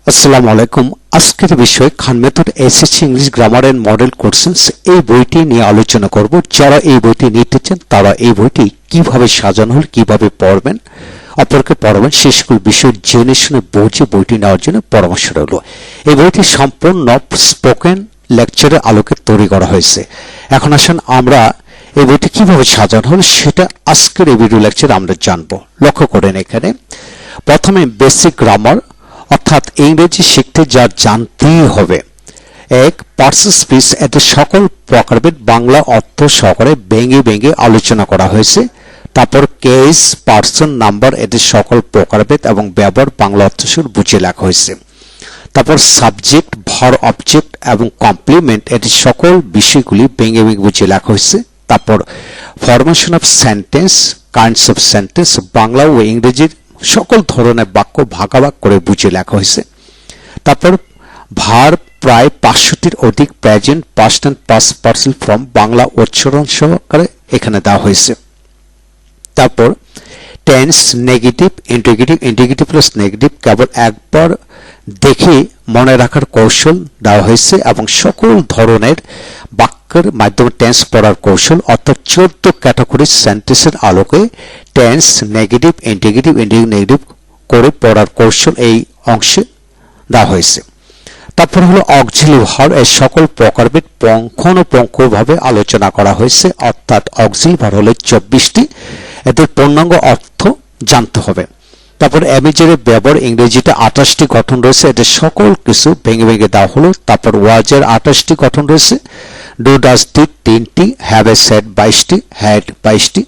আসসালামু আলাইকুম। আজকের বিষয় Khan method SSC English grammar and model questions. এই বইটি নিয়ে আলোচনা করব। যারা এই বইটি নিতে চান তারা এই বইটি কিভাবে সাজানো হল, কিভাবে পড়বেন, অপরকে পড়াবেন, সেই সকল বিষয় জেনে শুনে বুঝে বইটি নেওয়ার জন্য পরামর্শ রইল। এই বইটি সম্পূর্ণ স্পোকেন লেকচারের আলোকে তৈরি করা হয়েছে। এখন আসুন আমরা এই বইটি কিভাবে সাজানো হল সেটা আজকের এই ভিডিও লেকচারে আমরা জানবো। লক্ষ্য করেন, এখানে প্রথমে বেসিক গ্রামার অর্থাৎ ইংরেজি শিখতে যা জানতেই হবে। এক, পার্সন স্পিচ, এতে সকল প্রকারভেদ বাংলা অর্থ সহকারে ভেঙে ভেঙে আলোচনা করা হয়েছে। তারপর কেস, পার্সন, নাম্বার, এতে সকল প্রকারভেদ এবং ব্যবহার বাংলা অর্থ সহ বুঝে লেখা হয়েছে। তারপর সাবজেক্ট, ভার, অবজেক্ট এবং কমপ্লিমেন্ট, এটি সকল বিষয়গুলি ভেঙে ভেঙে বুঝে লেখা হয়েছে। তারপর formation of sentence, kinds of sentence, Bangla ও ইংরেজির সকল ধরনের বাক্য ভাগাভাগ করে বুঝে লেখা হয়েছে। তারপর ভার প্রায় 500টির অধিক present, past and past participle form Bangla উচ্চারণ সহকারে এখানে দেওয়া হয়েছে। তারপর tense, negative, interrogative, interrogative plus negative কেবল একবার দেখে মনে রাখার কৌশল দেওয়া হয়েছে এবং সকল ধরনের বাক্যের মাধ্যমে টেন্স পড়ার কৌশল অর্থাৎ 14 ক্যাটাগরি সেন্টেন্সের আলোকে tense, negative, interrogative, interrogative, negative করে পড়ার কৌশল এই অংশে দেওয়া হয়েছে। তারপর হলো অক্সিলিয়ারি ভার্ব, এর সকল প্রকারভেদ পুঙ্খানুপুঙ্খভাবে আলোচনা করা হয়েছে। অর্থাৎ অক্সিলিয়ারি ভার্ব হলো 24টি, এদের পূর্ণাঙ্গ অর্থ জানতে হবে। তারপর অ্যামিজের ব্যবহার ইংরেজিতে 28টি গঠন রয়েছে, এদের সকল কিছু ভেঙে ভেঙে দেওয়া হলো। তারপর ওয়াজের 28টি গঠন রয়েছে, ডু, ডাজ, ডিড 3টি, হ্যাভ, এ, সেড 22টি, হ্যাড 22টি,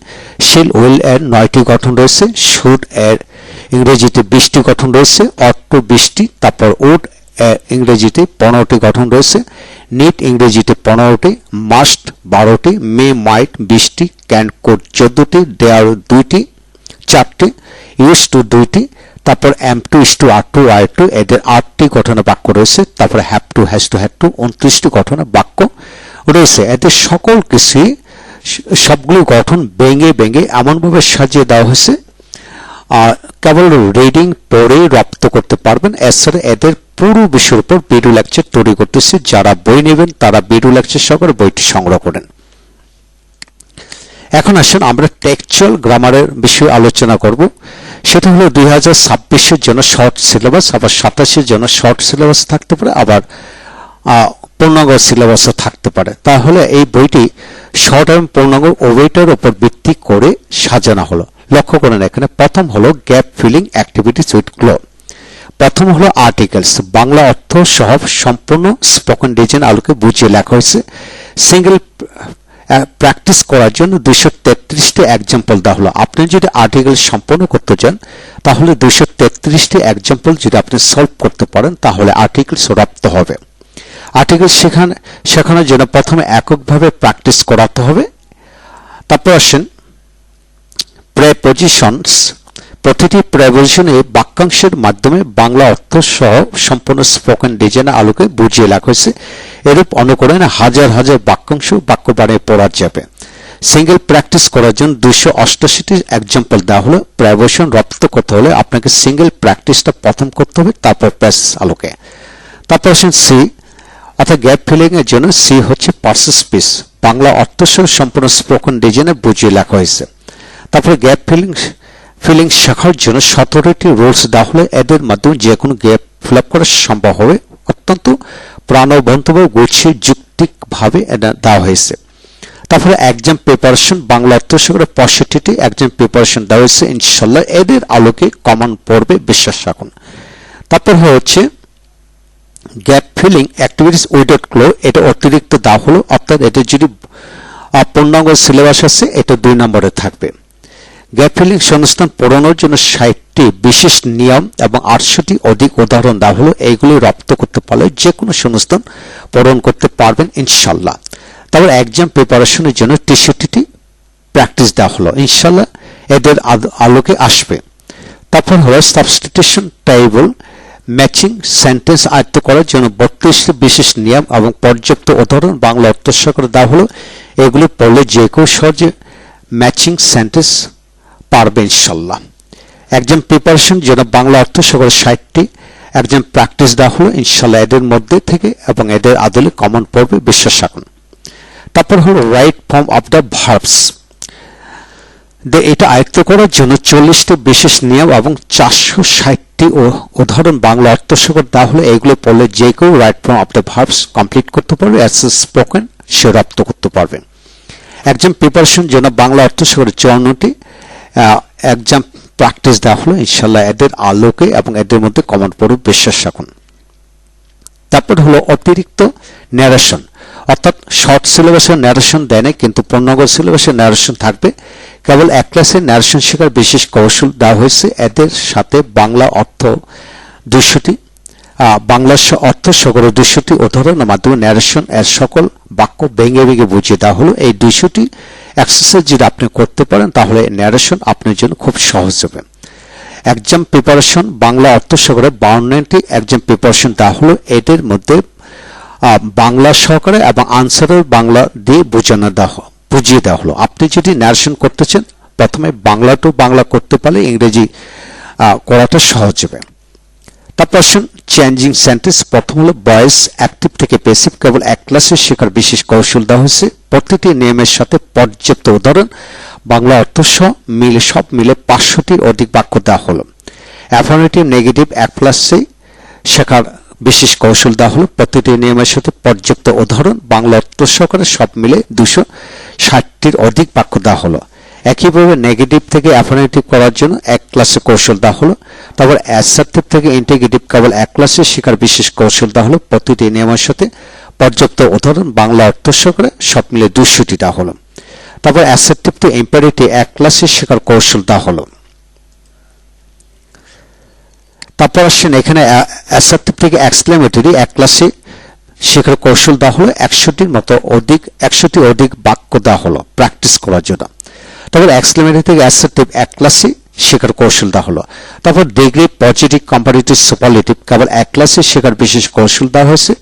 শিল, উইল এর 9টি গঠন রয়েছে, শুড এর ইংরেজিতে 20টি গঠন রয়েছে, অট টু 20টি, তারপর উড ইংরেজিতে 15টি গঠন রয়েছে, নিড ইংরেজিতে 15টি, মাস্ট 12টি, মে, মাইট 20টি, ক্যান, কুড 14টি, ডেয়ার 2টি, 4টি, ইউজ টু 2টি, তারপর am to, is to, are to, are to, এদের 8টি গঠনের বাক্য রয়েছে। তারপর have to, has to, had to 29টি গঠনের বাক্য রয়েছে। এদের সকল কিছুই সবগুলো গঠন ভেঙে ভেঙে এমনভাবে সাজিয়ে দেওয়া হয়েছে কেবল রিডিং পড়ে রপ্ত করতে পারবেন। এছাড়া এদের পুরো বিষয়ের উপর ভিডিও লেকচার তৈরি করতেছি। যারা বই নেবেন তারা ভিডিও লেকচার সহকারে বইটি সংগ্রহ করেন। এখন আসুন আমরা টেক্সচুয়াল গ্রামারের বিষয়ে আলোচনা করব। সেটা হলো 2026-এর জন্য শর্ট সিলেবাস, আবার 27-এর জন্য শর্ট সিলেবাস থাকতে পারে, আবার পূর্ণাঙ্গ সিলেবাসও থাকতে পারে। তাহলে এই বইটি শর্ট এবং পূর্ণাঙ্গ উভয়টার উপর ভিত্তি করে সাজানো হলো। লক্ষ্য করেন, এখানে প্রথম হলো গ্যাপ ফিলিং অ্যাক্টিভিটিস উইথ ক্লো। প্রথম হলো আর্টিকেলস, বাংলা অর্থ সহ সম্পূর্ণ স্পোকেন ডিজাইন আলোকে বুঝিয়ে লেখা হয়েছে। সিঙ্গেল প্র্যাকটিস করার জন্য 233টি এক্সাম্পল দেওয়া হলো। আপনি যদি আর্টিকেল সম্পূর্ণ করতে চান তাহলে 233টি এক্সাম্পল যদি আপনি সলভ করতে পারেন তাহলে আর্টিকেলস রপ্ত হবে। আর্টিকেল শেখানোর জন্য প্রথমে এককভাবে প্র্যাকটিস করাতে হবে। তারপর আসেন প্রেপোজিশনস, প্রতিটি প্রেপোজিশনে বাক্যাংশের মাধ্যমে বাংলা অর্থ সহ সম্পূর্ণ স্পোকেন ডিজাইনের আলোকে বুঝিয়ে লেখা হয়েছে। এরূপ অনুকরণে হাজার হাজার বাক্যাংশ বাক্য বানিয়ে পড়া যাবে। সিঙ্গেল প্র্যাকটিস করার জন্য 288টি এক্সাম্পল দেওয়া হলো। প্রেপোজিশন রপ্ত করতে হলে আপনাকে সিঙ্গেল প্র্যাকটিসটা প্রথম করতে হবে, তারপর প্রেস আলোকে। তারপর আসেন সি, অর্থাৎ গ্যাপ ফিলিং এর জন্য সি হচ্ছে পার্সন স্পিচ, বাংলা অর্থ সহ সম্পূর্ণ স্পোকেন ডিজাইনে বুঝিয়ে লেখা হয়েছে। তারপরে গ্যাপ ফিলিং শেখার জন্য 17টি রুলস দেওয়া হলে এদের মাধ্যমে যে কোনো গ্যাপ ফিল আপ করা সম্ভব হবে। অত্যন্ত প্রাণবন্তভাবে গুছিয়ে যুক্তিকভাবে এটা দেওয়া হয়েছে। তারপরে এক্সাম প্রিপারেশন, বাংলা অর্থ সহ 65টি এক্সাম প্রিপারেশন দেওয়া হয়েছে। ইনশাল্লাহ এদের আলোকে কমন পড়বে, বিশ্বাস রাখুন। তারপর হচ্ছে গ্যাপ ফিলিং অ্যাক্টিভিটিস উইদাউট ক্লো, এটা অতিরিক্ত দেওয়া হলো। অর্থাৎ এটা যদি পূর্ণাঙ্গ সিলেবাস আছে এটা 2 নম্বরে থাকবে। গ্যাপ ফিলিং শূন্যস্থান পূরণের জন্য 60টি বিশেষ নিয়ম এবং 800টি অধিক উদাহরণ দেওয়া হলো। এইগুলি রপ্ত করতে পারলে যে কোনো শূন্যস্থান পূরণ করতে পারবেন ইনশাল্লাহ। তারপর এক্সাম প্রিপারেশনের জন্য 63টি প্র্যাকটিস দেওয়া হলো। ইনশাল্লাহ এদের আলোকে আসবে। তারপর হলো সাবস্টিটিউশন টেবল, ম্যাচিং সেন্টেন্স আয়ত্ত করার জন্য 32টি বিশেষ নিয়ম এবং পর্যাপ্ত উদাহরণ বাংলা অর্থ সহকারে দেওয়া হলো। এগুলি পড়লে যে কেউ সহজে ম্যাচিং সেন্টেন্স পারবে ইনশাল্লাহ। এক্সাম প্রিপারেশন জন্য বাংলা অর্থ সহকারে 60টি একজন প্র্যাকটিস দেওয়া হলো, ইনশাল্লাহ এদের মধ্যে থেকে এবং এদের আদলে কমন পড়বে, বিশ্বাস রাখুন। তারপর হলো right form of the verbs. এটা আয়ত্ত করার জন্য 40টি বিশেষ নিয়ম এবং 460টি উদাহরণ বাংলা অর্থসহ দেওয়া হলো। এইগুলো পড়লে যে কেউ right form of the verbs complete করতে পারবে, অ্যাজ স্পোকেন সে রপ্ত করতে পারবে। এক্সাম প্রিপারেশন জন্য বাংলা অর্থসহ 54টি এক্সাম প্র্যাকটিস দেওয়া হলো, ইনশাল্লাহ এদের আলোকে এবং এদের মধ্যে কমন পড়বে, বিশ্বাস রাখুন। তারপর হলো অতিরিক্ত ন্যারেশন, অর্থাৎ শর্ট সিলেবাসের ন্যারেশন দেয় না, কিন্তু পূর্ণাঙ্গ সিলেবাসের ন্যারেশন থাকবে। কেবল এক ক্লাসের ন্যারেশন শেখার বিশেষ কৌশল দেওয়া হয়েছে। এদের সাথে বাংলা অর্থ 200টি বাংলা অর্থ সকল 200টি উদাহরণের মাধ্যমে ন্যারেশন এর সকল বাক্য ভেঙে ভেঙে বুঝিয়ে দেওয়া হলো। এই 200টি এক্সারসাইজ যদি আপনি করতে পারেন তাহলে ন্যারেশন আপনার জন্য খুব সহজ হবে। এক্সাম প্রিপারেশন বাংলা অর্থ সহকারে 52টি এক্সাম প্রিপারেশন দেওয়া হলো। এদের মধ্যে বাংলা সহকারে এবং আনসারের বাংলা দিয়ে বুঝিয়ে দেওয়া হলো। আপনি যদি ন্যারেশন করতে চান প্রথমে বাংলা টু বাংলা করতে পারলে ইংরেজি করাটা সহজ হবে। তারপর আসুন চেঞ্জিং সেন্টেন্স। প্রথম হলো ভয়েস অ্যাক্টিভ থেকে প্যাসিভ, কেবল এক ক্লাসে শেখার বিশেষ কৌশল দেওয়া হয়েছে। প্রতিটি নিয়মের সাথে পর্যাপ্ত উদাহরণ বাংলা অর্থ সহ সব মিলে 500টির অধিক বাক্য দেওয়া হলো। অ্যাফার্মেটিভ নেগেটিভ এক ক্লাসে শেখার বিশেষ কৌশল দেওয়া হলো। প্রতিটি নিয়মের সাথে পর্যাপ্ত উদাহরণ বাংলা অর্থ সহকারে সব মিলে 260টির অধিক বাক্য দেওয়া হলো। একইভাবে নেগেটিভ থেকে অ্যাফার্মেটিভ করার জন্য এক ক্লাসে কৌশল দেওয়া হলো। তারপর অ্যাসার্টিভ থেকে ইন্টিগ্রেটিভ কেবল এক ক্লাসে শেখার বিশেষ কৌশল দেওয়া হলো। প্রতিটি নিয়মের সাথে পর্যাপ্ত উদাহরণ বাংলা অর্থ সহকারে সব মিলে 200টি দেওয়া হলো। তারপর অ্যাসার্টিভ টু ইম্পারেটিভ এক ক্লাসে শেখার কৌশল দেওয়া হলো। তারপর আসছেন এখানে অ্যাসার্টিভ থেকে এক্সক্লেমেটরি এক ক্লাসে শেখার কৌশল দেওয়া হলো। 100টি অধিক বাক্য দেওয়া হলো প্র্যাকটিস করার জন্য। তারপর এক্সক্লেমেটরি থেকে অ্যাসার্টিভ এক ক্লাসে শেখার কৌশল দেওয়া হলো। তারপর ডিগ্রি পজিটিভ কম্পারেটিভ সুপারলেটিভ কেবল এক ক্লাসে শেখার বিশেষ কৌশল দেওয়া হয়েছে।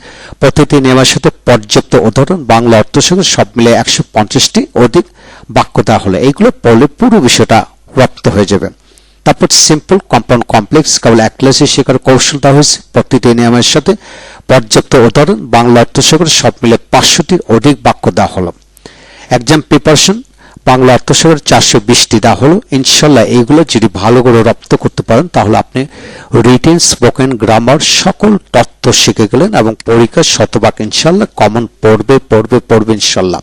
প্রতিটি নিয়মের সাথে পর্যাপ্ত উদাহরণ বাংলা অর্থ সহ সব মিলে 150টি অধিক বাক্য দেওয়া হলো। এইগুলো পড়লে পুরো বিষয়টা রপ্ত হয়ে যাবে। তারপর সিম্পল কম্পাউন্ড কমপ্লেক্স কেবল এক ক্লাসে শেখার কৌশল দেওয়া হয়েছে। প্রতিটি নিয়মের সাথে পর্যাপ্ত উদাহরণ বাংলা অর্থ সহ সব মিলে 500টির অধিক বাক্য দেওয়া হলো। এক্সাম প্রিপারেশন বাংলা অর্থ সহ 420টি দেওয়া হলো। ইনশাল্লাহ এইগুলো যদি ভালো করে রপ্ত করতে পারেন তাহলে আপনি রিটেন স্পোকেন গ্রামার সকল তত্ত্ব শিখে গেলেন এবং পরীক্ষার শতভাগ ইনশাল্লাহ কমন পড়বে ইনশাল্লাহ।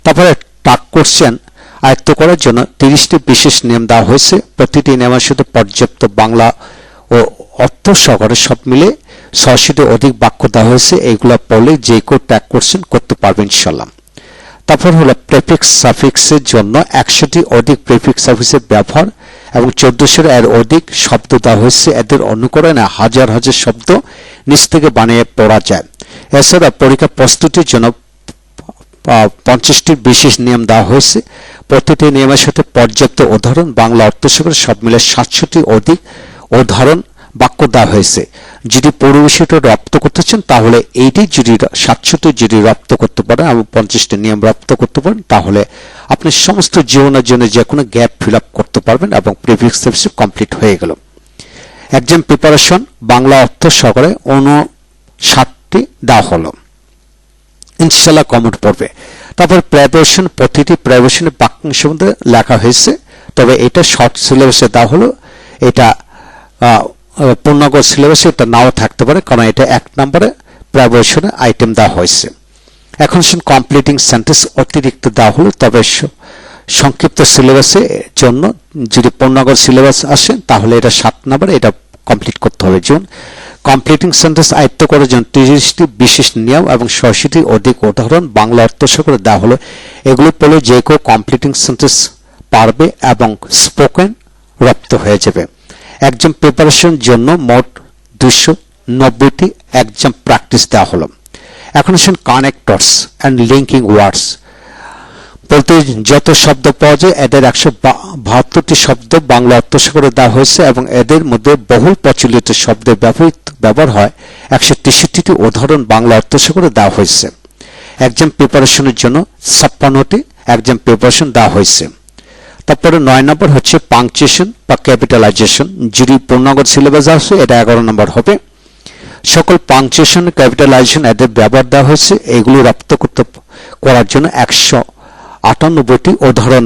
তারপরে টাক কোশ্চেন আয়ত্ত করার জন্য 30টি বিশেষ নিয়ম দেওয়া হয়েছে। প্রতিটি নিয়মের সাথে পর্যাপ্ত বাংলা ও অর্থ সহকারে সব মিলে 600টি অধিক বাক্য দেওয়া হয়েছে। এইগুলো পড়লে যে কেউ ট্যাগ কোশ্চেন করতে পারবে ইনশাল্লাহ। তারপর হলো প্রেফিক্স সাফিক্সের জন্য 100টি অধিক প্রেফিক্স সাফিক্সের ব্যবহার এবং 1400 এর অধিক শব্দ দেওয়া হয়েছে। এদের অনুকরণে হাজার হাজার শব্দ নিজ থেকে বানিয়ে পড়া যায়। এছাড়া পরীক্ষা প্রস্তুতির জন্য 50টি বিশেষ নিয়ম দেওয়া হয়েছে। প্রতিটি নিয়মের সাথে পর্যাপ্ত উদাহরণ বাংলা অর্থ সহ সব মিলে 700টি অধিক উদাহরণ বাক্য দেওয়া হয়েছে। যদি পুরো বিষয়টা রপ্ত করতে চান তাহলে এইটি যদি 700টি যদি রপ্ত করতে পারেন এবং 50টি নিয়ম রপ্ত করতে পারেন তাহলে আপনি সমস্ত জীবনের জন্য যে কোনো গ্যাপ ফিল আপ করতে পারবেন এবং প্রিভিয়াস সাবজেক্ট কমপ্লিট হয়ে গেল। এক্সাম প্রিপারেশন বাংলা অর্থ সহকারে 59টি দেওয়া হলো, ইনশাল্লাহ কমন পড়বে। তারপর প্রিপারেশন প্রতিটি প্রিপারেশনের বাক্যাংশের মধ্যে লেখা হয়েছে, তবে এটা শর্ট সিলেবাসে দেওয়া হলো। এটা পূর্ণাঙ্গ সিলেবাসে এটা নাও থাকতে পারে, কারণ এটা 1 নম্বরে প্রিপারেশনে আইটেম দেওয়া হয়েছে। এখন কমপ্লিটিং সেন্টেন্স অতিরিক্ত দেওয়া হলো, তবে সংক্ষিপ্ত সিলেবাসের জন্য যদি পূর্ণাঙ্গ সিলেবাস আসে তাহলে এটা 7 নম্বরে এটা কমপ্লিট করতে হবে। যেমন কমপ্লিটিং সেন্টেন্স আয়ত্ত করার জন্য 30টি বিশেষ নিয়ম এবং 600টি অধিক উদাহরণ বাংলা অর্থ সহ দেওয়া হলো। এগুলো পড়লে যে কেউ কমপ্লিটিং সেন্টেন্স পারবে এবং স্পোকেন রপ্ত হয়ে যাবে। এক্সাম প্রিপারেশন জন্য মোট 290টি এক্সাম প্র্যাকটিস দেওয়া হলো। এখন আসুন কানেক্টরস অ্যান্ড লিঙ্কিং ওয়ার্ডস বলতে যত শব্দ পাওয়া যায় এদের 172টি শব্দ বাংলা অর্থ সহ দেওয়া হয়েছে এবং এদের মধ্যে বহুল প্রচলিত শব্দের ব্যবহার হয় 163টি উদাহরণ বাংলা অর্থ সহ দেওয়া হয়েছে। এক্সাম প্রিপারেশনের জন্য 56টি এক্সাম প্রিপারেশন দেওয়া হয়েছে। তারপরে 9 নম্বর হচ্ছে পাংচুয়েশন বা ক্যাপিটালাইজেশন। যদি পূর্ণাঙ্গ সিলেবাস আসে এটা 11 নম্বর হবে। সকল পাংচুয়েশন, ক্যাপিটালাইজেশন এদের ব্যবহার দেওয়া হয়েছে। এগুলি রপ্ত করার জন্য 198টি উদাহরণ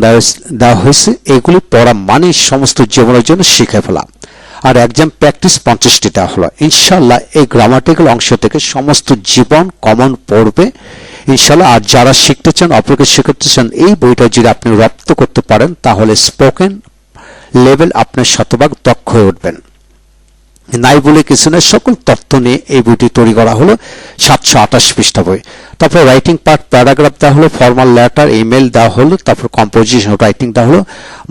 দেওয়া হয়েছে। এগুলি পড়া মানে সমস্ত জীবনের জন্য শিখে ফেলা। আর এক্সাম প্র্যাকটিস 50টি দেওয়া হলো। ইনশাআল্লাহ এই গ্রামাটিক্যাল অংশ থেকে সমস্ত জীবন কমন পড়বে ইনশাআল্লাহ। আর যারা শিখতে চান, অপরকে শেখাতে চান, এই বইটা যদি আপনি রপ্ত করতে পারেন তাহলে স্পোকেন লেভেল আপনার শতভাগ দক্ষ হয়ে উঠবেন। নাই বলে কিছু না, সকল তথ্য নিয়ে এই বইটি তৈরি করা হলো। 728 পৃষ্ঠা বই। তারপর রাইটিং পার্ট, প্যারাগ্রাফ দেওয়া হলো, ফর্মাল লেটার, ইমেল দেওয়া হলো, তারপর কম্পোজিশন রাইটিং দেওয়া হলো,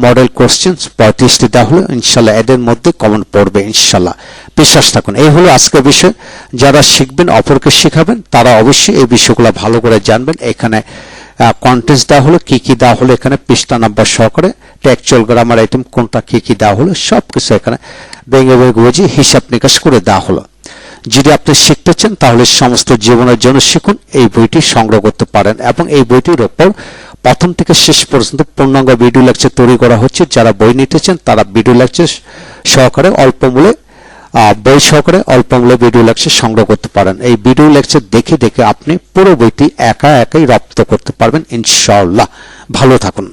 মডেল কোশ্চেন্স 35টি দেওয়া হলো। ইনশাআল্লাহ এদের মধ্যে কমন পড়বে ইনশাআল্লাহ, বিশ্বাস থাকুন। এই হলো আজকের বিষয়। যারা শিখবেন, অপরকে শেখাবেন, তারা অবশ্যই এই বিষয়গুলো ভালো করে জানবেন। এখানে কন্টেন্টস দেওয়া হলো, কি কি দেওয়া হলো, এখানে পৃষ্ঠা নাম্বার সহকারে টেক্সচুয়াল গ্রামার আইটেম কোনটা কি কি দেওয়া হলো সবকিছু এখানে ভেঙে বুঝে হিসাব নিকাশ করে দেওয়া হলো। যদি আপনি শিখতে চান তাহলে সমস্ত জীবনের জন্য শিখুন, এই বইটি সংগ্রহ করতে পারেন। এবং এই বইটির ওপর প্রথম থেকে শেষ পর্যন্ত পূর্ণাঙ্গ ভিডিও লেকচার তৈরি করা হচ্ছে। যারা বই নিতে চান তারা ভিডিও লেকচার সহকারে অল্প মূল্যে বই সহকারে অল্প মূল্যে ভিডিও লেকচার সংগ্রহ করতে পারেন। এই ভিডিও লেকচার দেখে দেখে আপনি পুরো বইটি একাই রপ্ত করতে পারবেন ইনশাআল্লাহ। ভালো থাকুন।